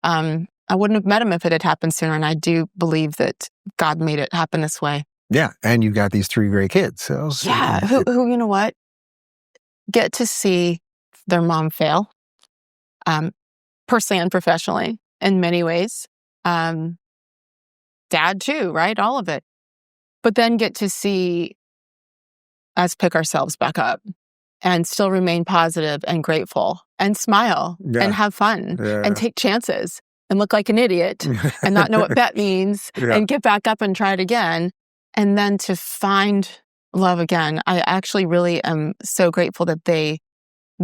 I wouldn't have met him if it had happened sooner. And I do believe that God made it happen this way. Yeah. And you've got these 3 great kids. So Yeah. Who you know what? Get to see their mom fail, personally and professionally in many ways. Dad too, right? All of it. But then get to see us pick ourselves back up and still remain positive and grateful and smile and have fun and take chances and look like an idiot and not know what bet means and get back up and try it again. And then to find love again. I actually really am so grateful that they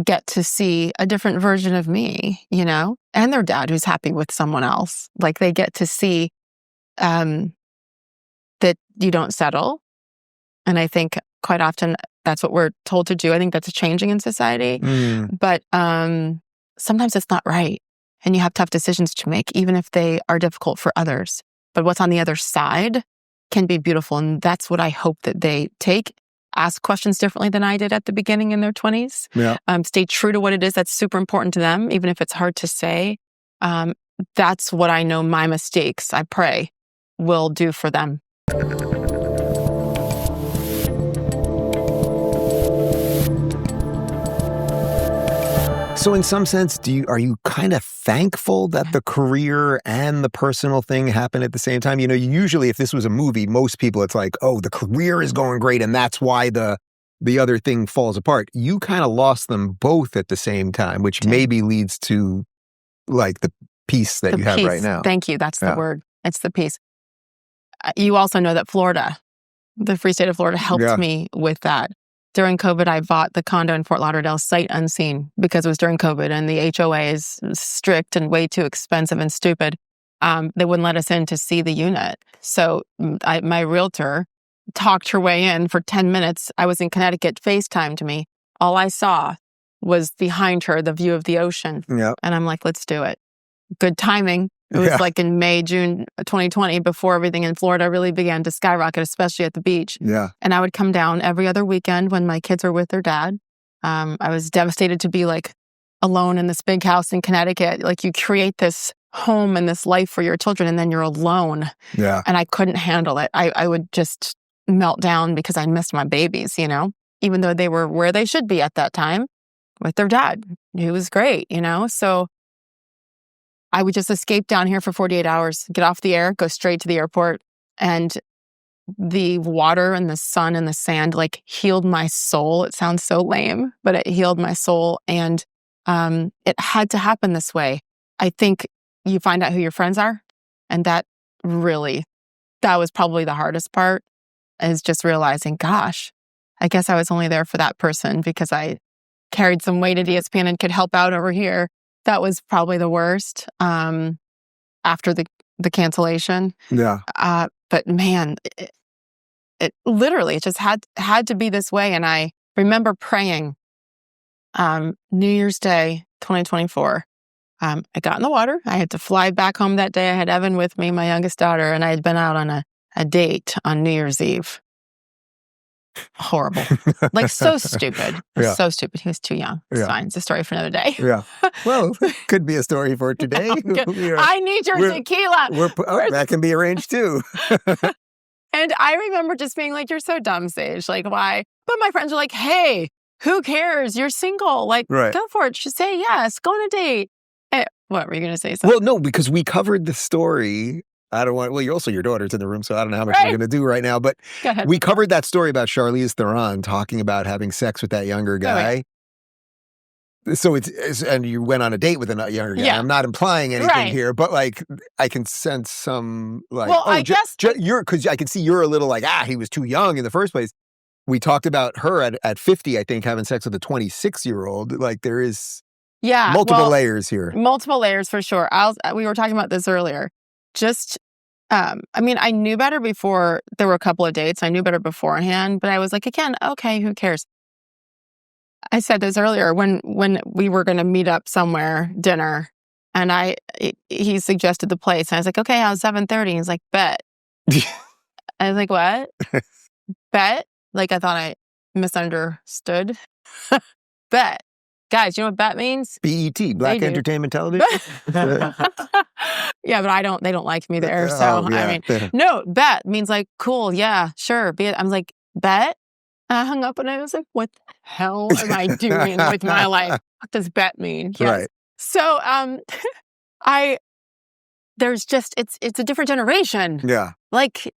get to see a different version of me, you know, and their dad who's happy with someone else. Like they get to see that you don't settle. And I think quite often that's what we're told to do. I think that's changing in society. But sometimes it's not right. And you have tough decisions to make, even if they are difficult for others. But what's on the other side can be beautiful. And that's what I hope that they take. Ask questions differently than I did at the beginning in their 20s. Stay true to what it is that's super important to them, even if it's hard to say. That's what I know my mistakes, I pray, will do for them. So in some sense, are you kind of thankful that the career and the personal thing happen at the same time? You know, usually if this was a movie, most people, it's like, oh, the career is going great and that's why the other thing falls apart. You kind of lost them both at the same time, which maybe leads to like the peace that you have right now. Thank you. That's the word. It's the peace. You also know that Florida, the free state of Florida, helped me with that. During COVID, I bought the condo in Fort Lauderdale sight unseen because it was during COVID and the HOA is strict and way too expensive and stupid. They wouldn't let us in to see the unit. So my realtor talked her way in for 10 minutes. I was in Connecticut, FaceTimed me. All I saw was behind her, the view of the ocean. And I'm like, let's do it. Good timing. It was like in May, June 2020, before everything in Florida really began to skyrocket, especially at the beach. And I would come down every other weekend when my kids were with their dad. I was devastated to be like alone in this big house in Connecticut. Like you create this home and this life for your children and then you're alone. And I couldn't handle it. I would just melt down because I missed my babies, you know, even though they were where they should be at that time with their dad. He was great, you know, so I would just escape down here for 48 hours, get off the air, go straight to the airport. And the water and the sun and the sand like healed my soul. It sounds so lame, but it healed my soul. And it had to happen this way. I think you find out who your friends are. And that was probably the hardest part, is just realizing, gosh, I guess I was only there for that person because I carried some weight at ESPN and could help out over here. That was probably the worst after the cancellation. But man, it literally just had to be this way. And I remember praying New Year's Day, 2024. I got in the water. I had to fly back home that day. I had Evan with me, my youngest daughter, and I had been out on a date on New Year's Eve. Horrible. Like so stupid. So stupid. He was too young. It's fine. It's a story for another day. Well, could be a story for today. I need your tequila. That can be arranged too. And I remember just being like, you're so dumb, Sage. Like, why? But my friends were like, hey, who cares? You're single. Like, go for it. Just say yes. Go on a date. What were you going to say? Something? Well, no, because we covered the story. Your daughter's in the room, so I don't know how much we're going to do right now. But we covered that story about Charlize Theron talking about having sex with that younger guy. So and you went on a date with a younger guy. I'm not implying anything here, but like I can sense some like, because I can see you're a little like, he was too young in the first place. We talked about her at 50, I think, having sex with a 26-year-old. Like there is multiple layers here. Multiple layers for sure. We were talking about this earlier. I knew better before there were a couple of dates. I knew better beforehand, but I was like, again, okay, who cares? I said this earlier when we were going to meet up somewhere, dinner, and he suggested the place. And I was like, okay, how's 7:30? He's like, bet. I was like, what? Bet? Like I thought I misunderstood. Bet. Guys, you know what bet means? BET, Black Entertainment Television. Yeah, but they don't like me there. So, I mean, no, bet means like, cool. Yeah, sure. I'm like, bet? I hung up and I was like, what the hell am I doing with my life? What does bet mean? Yes. Right. So, it's a different generation. Yeah. Like,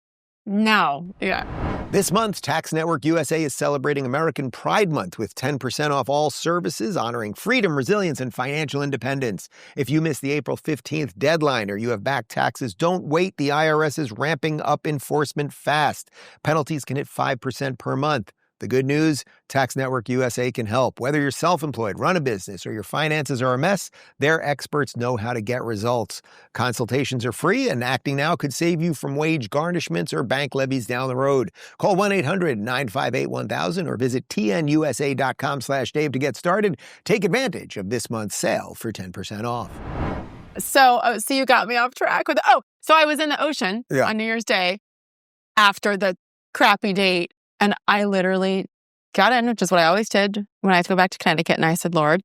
no. Yeah. This month, Tax Network USA is celebrating American Pride Month with 10% off all services honoring freedom, resilience, and financial independence. If you missed the April 15th deadline or you have back taxes, don't wait. The IRS is ramping up enforcement fast. Penalties can hit 5% per month. The good news, Tax Network USA can help. Whether you're self-employed, run a business, or your finances are a mess, their experts know how to get results. Consultations are free, and acting now could save you from wage garnishments or bank levies down the road. Call 1-800-958-1000 or visit tnusa.com/Dave to get started. Take advantage of this month's sale for 10% off. So you got me off track with, so I was in the ocean on New Year's Day after the crappy date. And I literally got in, which is what I always did when I had to go back to Connecticut. And I said, Lord,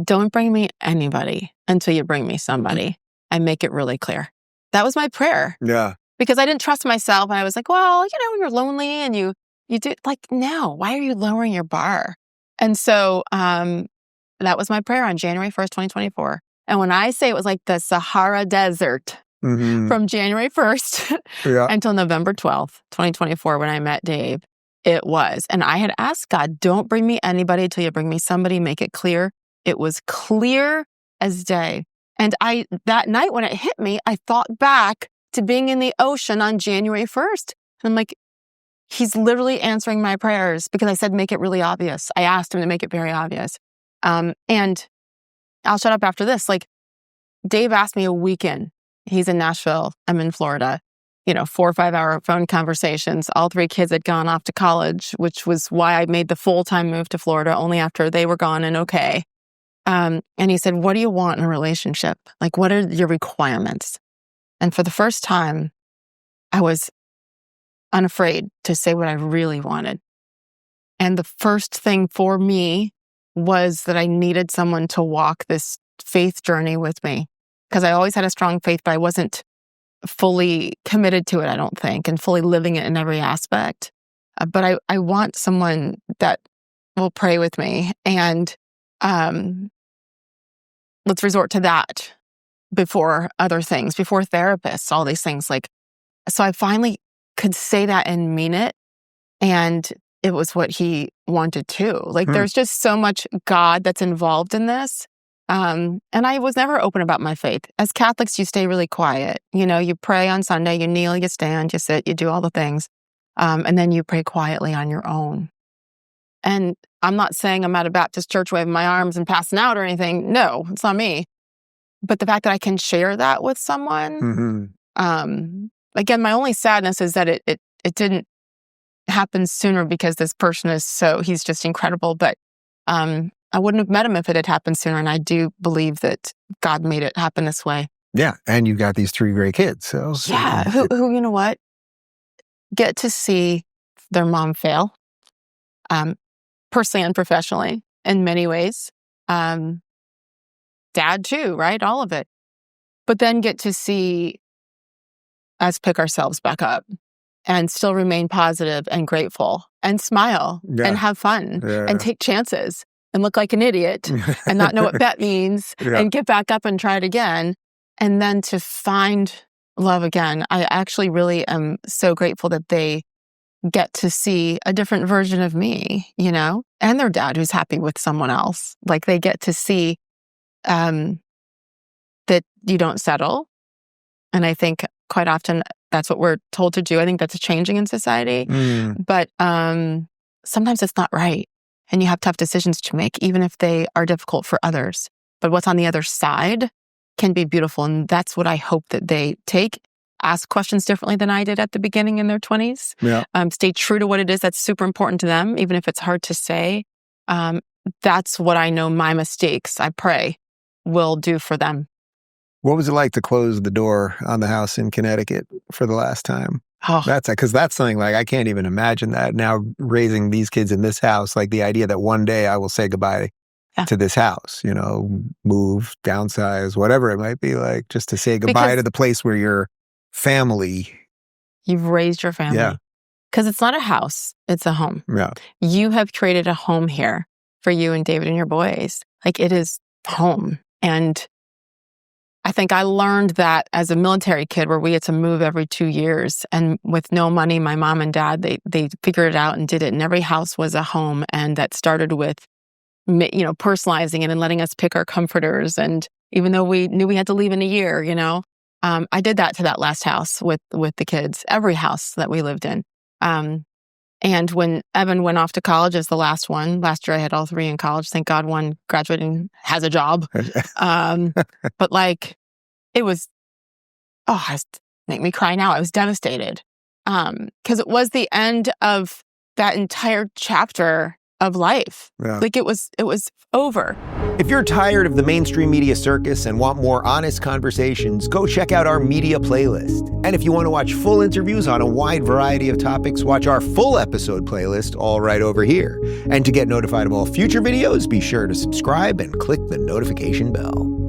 don't bring me anybody until you bring me somebody, and make it really clear. That was my prayer. Yeah. Because I didn't trust myself. And I was like, well, you're lonely and you do, like, no, why are you lowering your bar? And so that was my prayer on January 1st, 2024. And when I say it was like the Sahara Desert, from January 1st until November 12th, 2024, when I met Dave, it was. And I had asked God, don't bring me anybody until you bring me somebody, make it clear. It was clear as day. And that night when it hit me, I thought back to being in the ocean on January 1st. And I'm like, he's literally answering my prayers, because I said, make it really obvious. I asked him to make it very obvious. And I'll shut up after this. Like, Dave asked me a weekend. He's in Nashville. I'm in Florida. 4 or 5 hour phone conversations. All 3 kids had gone off to college, which was why I made the full-time move to Florida only after they were gone and okay. And he said, what do you want in a relationship? Like, what are your requirements? And for the first time, I was unafraid to say what I really wanted. And the first thing for me was that I needed someone to walk this faith journey with me. Because I always had a strong faith, but I wasn't fully committed to it, I don't think, and fully living it in every aspect. But I want someone that will pray with me. And let's resort to that before other things, before therapists, all these things. So I finally could say that and mean it. And it was what he wanted too. There's just so much God that's involved in this. And I was never open about my faith. As Catholics, you stay really quiet. You pray on Sunday, you kneel, you stand, you sit, you do all the things. And then you pray quietly on your own. And I'm not saying I'm at a Baptist church waving my arms and passing out or anything. No, it's not me. But the fact that I can share that with someone, again, my only sadness is that it didn't happen sooner, because this person he's just incredible. But I wouldn't have met him if it had happened sooner. And I do believe that God made it happen this way. Yeah. And you've got these 3 great kids. So yeah. Who, you know what? Get to see their mom fail, personally and professionally in many ways. Dad too, right? All of it. But then get to see us pick ourselves back up and still remain positive and grateful and smile and have fun and take chances and look like an idiot and not know what bet means and get back up and try it again. And then to find love again. I actually really am so grateful that they get to see a different version of me, and their dad who's happy with someone else. They get to see that you don't settle. And I think quite often that's what we're told to do. I think that's changing in society. But sometimes it's not right. And you have tough decisions to make, even if they are difficult for others. But what's on the other side can be beautiful. And that's what I hope that they take. Ask questions differently than I did at the beginning in their 20s. Yeah. Stay true to what it is that's super important to them, even if it's hard to say. That's what I know my mistakes, I pray, will do for them. What was it like to close the door on the house in Connecticut for the last time? Oh. Because that's something I can't even imagine that now, raising these kids in this house, the idea that one day I will say goodbye to this house, move, downsize, whatever it might be, like just to say goodbye to the place where your family. You've raised your family. Yeah. Because it's not a house, it's a home. Yeah. You have created a home here for you and David and your boys. Like, it is home. And I think I learned that as a military kid, where we had to move every 2 years, and with no money, my mom and dad, they figured it out and did it. And every house was a home. And that started with, personalizing it and letting us pick our comforters. And even though we knew we had to leave in a year, I did that to that last house with the kids, every house that we lived in. And when Evan went off to college as the last one, last year I had all 3 in college. Thank God one graduating has a job. But like, it was, make me cry now. I was devastated. Because it was the end of that entire chapter of life. Yeah. Like, it was over. If you're tired of the mainstream media circus and want more honest conversations, go check out our media playlist. And if you want to watch full interviews on a wide variety of topics, watch our full episode playlist, all right over here. And to get notified of all future videos, be sure to subscribe and click the notification bell.